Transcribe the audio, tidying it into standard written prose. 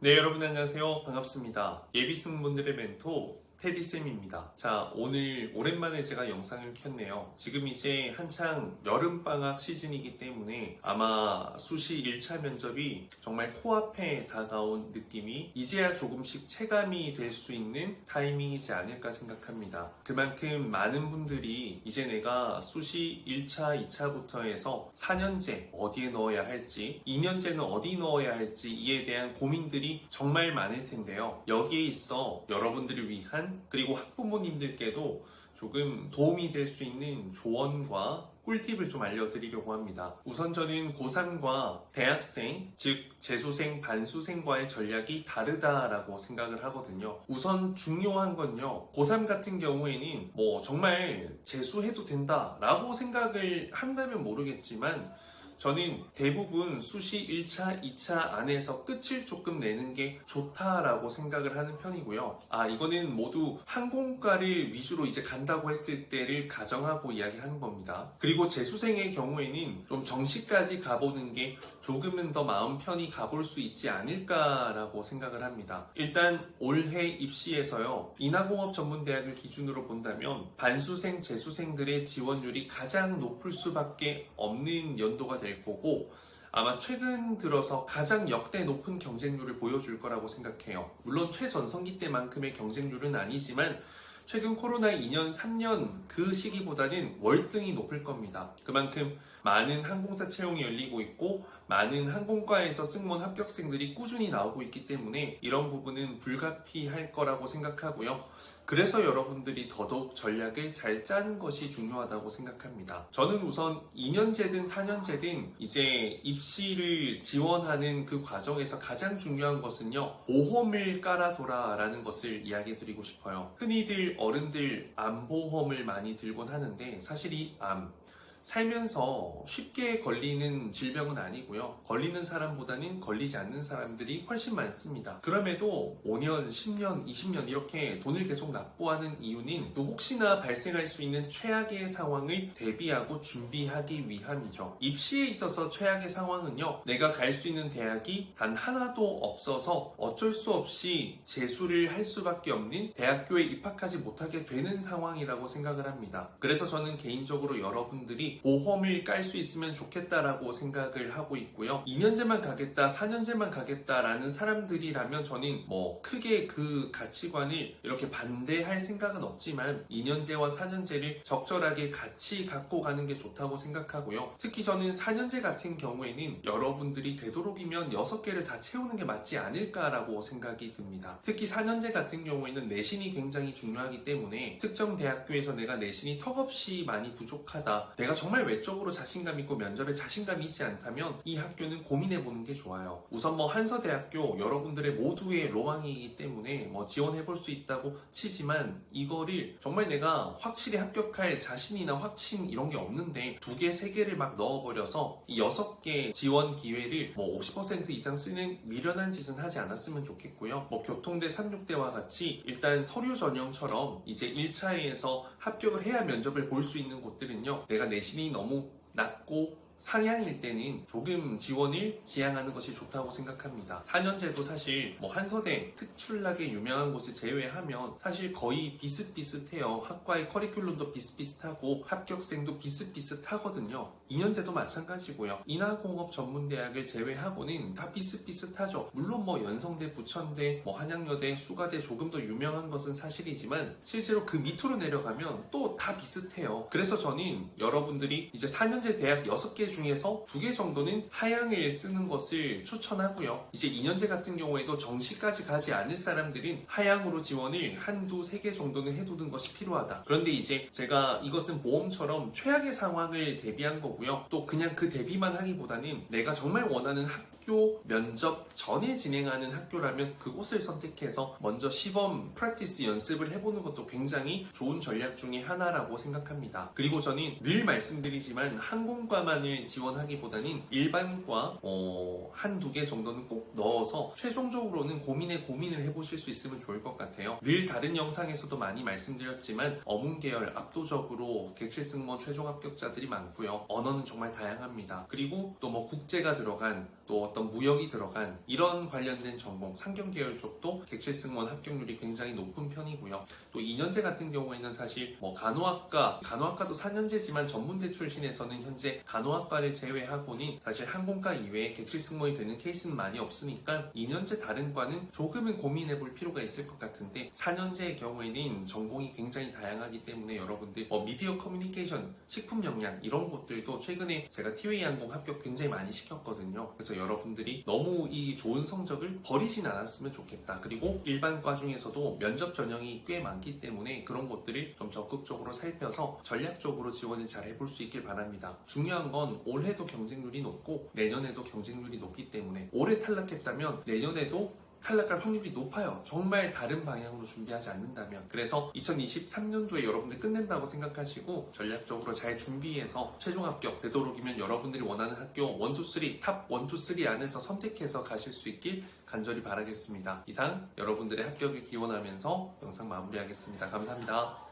네, 여러분 안녕하세요. 반갑습니다. 예비승무원들의 멘토 테디쌤입니다. 자, 오늘 오랜만에 제가 영상을 켰네요. 지금 이제 한창 여름방학 시즌이기 때문에 아마 수시 1차 면접이 정말 코앞에 다가온 느낌이 이제야 조금씩 체감이 될 수 있는 타이밍이지 않을까 생각합니다. 그만큼 많은 분들이 이제 내가 수시 1차, 2차부터 해서 4년제 어디에 넣어야 할지, 2년제는 어디 넣어야 할지 이에 대한 고민들이 정말 많을 텐데요. 여기에 있어 여러분들을 위한 그리고 학부모님들께도 조금 도움이 될 수 있는 조언과 꿀팁을 좀 알려드리려고 합니다. 우선 저는 고3과 대학생, 즉 재수생, 반수생과의 전략이 다르다라고 생각을 하거든요. 우선 중요한 건요. 고3 같은 경우에는 정말 재수해도 된다라고 생각을 한다면 모르겠지만 저는 대부분 수시 1차, 2차 안에서 끝을 조금 내는 게 좋다라고 생각을 하는 편이고요. 이거는 모두 항공과를 위주로 이제 간다고 했을 때를 가정하고 이야기하는 겁니다. 그리고 재수생의 경우에는 좀 정시까지 가보는 게 조금은 더 마음 편히 가볼 수 있지 않을까라고 생각을 합니다. 일단 올해 입시에서요. 인하공업전문대학을 기준으로 본다면 반수생, 재수생들의 지원율이 가장 높을 수밖에 없는 연도가 될 거고 아마 최근 들어서 가장 역대 높은 경쟁률을 보여줄 거라고 생각해요. 물론 최전성기 때만큼의 경쟁률은 아니지만 최근 코로나 2년, 3년 그 시기보다는 월등히 높을 겁니다. 그만큼 많은 항공사 채용이 열리고 있고 많은 항공과에서 승무원 합격생들이 꾸준히 나오고 있기 때문에 이런 부분은 불가피할 거라고 생각하고요. 그래서 여러분들이 더더욱 전략을 잘 짜는 것이 중요하다고 생각합니다. 저는 우선 2년제든 4년제든 이제 입시를 지원하는 그 과정에서 가장 중요한 것은요. 보험을 깔아둬라 라는 것을 이야기 드리고 싶어요. 흔히들 어른들 암보험을 많이 들곤 하는데 사실 이 살면서 쉽게 걸리는 질병은 아니고요. 걸리는 사람보다는 걸리지 않는 사람들이 훨씬 많습니다. 그럼에도 5년, 10년, 20년 이렇게 돈을 계속 납부하는 이유는 또 혹시나 발생할 수 있는 최악의 상황을 대비하고 준비하기 위함이죠. 입시에 있어서 최악의 상황은요. 내가 갈 수 있는 대학이 단 하나도 없어서 어쩔 수 없이 재수를 할 수밖에 없는 대학교에 입학하지 못하게 되는 상황이라고 생각을 합니다. 그래서 저는 개인적으로 여러분들이 보험을 깔 수 있으면 좋겠다라고 생각을 하고 있고요. 2년제만 가겠다, 4년제만 가겠다라는 사람들이라면 저는 크게 그 가치관을 이렇게 반대할 생각은 없지만 2년제와 4년제를 적절하게 같이 갖고 가는 게 좋다고 생각하고요. 특히 저는 4년제 같은 경우에는 여러분들이 되도록이면 6개를 다 채우는 게 맞지 않을까라고 생각이 듭니다. 특히 4년제 같은 경우에는 내신이 굉장히 중요하기 때문에 특정 대학교에서 내가 내신이 턱없이 많이 부족하다. 내가 정말 외적으로 자신감 있고 면접에 자신감이 있지 않다면 이 학교는 고민해보는 게 좋아요. 우선 한서대학교 여러분들의 모두의 로망이기 때문에 지원해볼 수 있다고 치지만 이거를 정말 내가 확실히 합격할 자신이나 확신 이런 게 없는데 2개, 3개를 막 넣어버려서 이 6개 지원 기회를 50% 이상 쓰는 미련한 짓은 하지 않았으면 좋겠고요. 교통대, 삼육대와 같이 일단 서류 전형처럼 이제 1차에서 합격을 해야 면접을 볼 수 있는 곳들은요. 내가 내신이 너무 낮고 상향일 때는 조금 지원을 지향하는 것이 좋다고 생각합니다. 4년제도 사실 한서대 특출나게 유명한 곳을 제외하면 사실 거의 비슷비슷해요. 학과의 커리큘럼도 비슷비슷하고 합격생도 비슷비슷하거든요. 2년제도 마찬가지고요. 인하공업전문대학을 제외하고는 다 비슷비슷하죠. 물론 연성대, 부천대, 한양여대, 수가대 조금 더 유명한 것은 사실이지만 실제로 그 밑으로 내려가면 또 다 비슷해요. 그래서 저는 여러분들이 이제 4년제 대학 6개 중에서 2개 정도는 하향을 쓰는 것을 추천하고요. 이제 2년제 같은 경우에도 정시까지 가지 않을 사람들은 하향으로 지원을 1, 2, 3개 정도는 해두는 것이 필요하다. 그런데 이제 제가 이것은 보험처럼 최악의 상황을 대비한 거고요. 또 그냥 그 대비만 하기보다는 내가 정말 원하는 학교 면접 전에 진행하는 학교라면 그곳을 선택해서 먼저 시범 프랙티스 연습을 해보는 것도 굉장히 좋은 전략 중에 하나라고 생각합니다. 그리고 저는 늘 말씀드리지만 항공과만을 지원하기보다는 일반과 1, 2개 정도는 꼭 넣어서 최종적으로는 고민을 해보실 수 있으면 좋을 것 같아요. 늘 다른 영상에서도 많이 말씀드렸지만 어문계열 압도적으로 객실승무원 최종 합격자들이 많고요. 언어는 정말 다양합니다. 그리고 또 국제가 들어간 또 어떤 어떤 무역이 들어간 이런 관련된 전공 상경 계열 쪽도 객실 승무원 합격률이 굉장히 높은 편이고요. 또 2년제 같은 경우에는 사실 뭐 간호학과도 4년제지만 전문대 출신에서는 현재 간호학과를 제외하고는 사실 항공과 이외에 객실 승무원이 되는 케이스는 많이 없으니까 2년제 다른 과는 조금은 고민해 볼 필요가 있을 것 같은데 4년제의 경우에는 전공이 굉장히 다양하기 때문에 여러분들 미디어 커뮤니케이션, 식품 영양 이런 것들도 최근에 제가 티웨이 항공 합격 굉장히 많이 시켰거든요. 그래서 여러분들이 너무 이 좋은 성적을 버리진 않았으면 좋겠다. 그리고 일반 과 중에서도 면접 전형이 꽤 많기 때문에 그런 것들을 좀 적극적으로 살펴서 전략적으로 지원을 잘 해볼 수 있길 바랍니다. 중요한 건 올해도 경쟁률이 높고 내년에도 경쟁률이 높기 때문에 올해 탈락했다면 내년에도 탈락할 확률이 높아요. 정말 다른 방향으로 준비하지 않는다면. 그래서 2023년도에 여러분들 끝낸다고 생각하시고 전략적으로 잘 준비해서 최종 합격 되도록이면 여러분들이 원하는 학교 1, 2, 3, 탑 1, 2, 3 안에서 선택해서 가실 수 있길 간절히 바라겠습니다. 이상 여러분들의 합격을 기원하면서 영상 마무리하겠습니다. 감사합니다.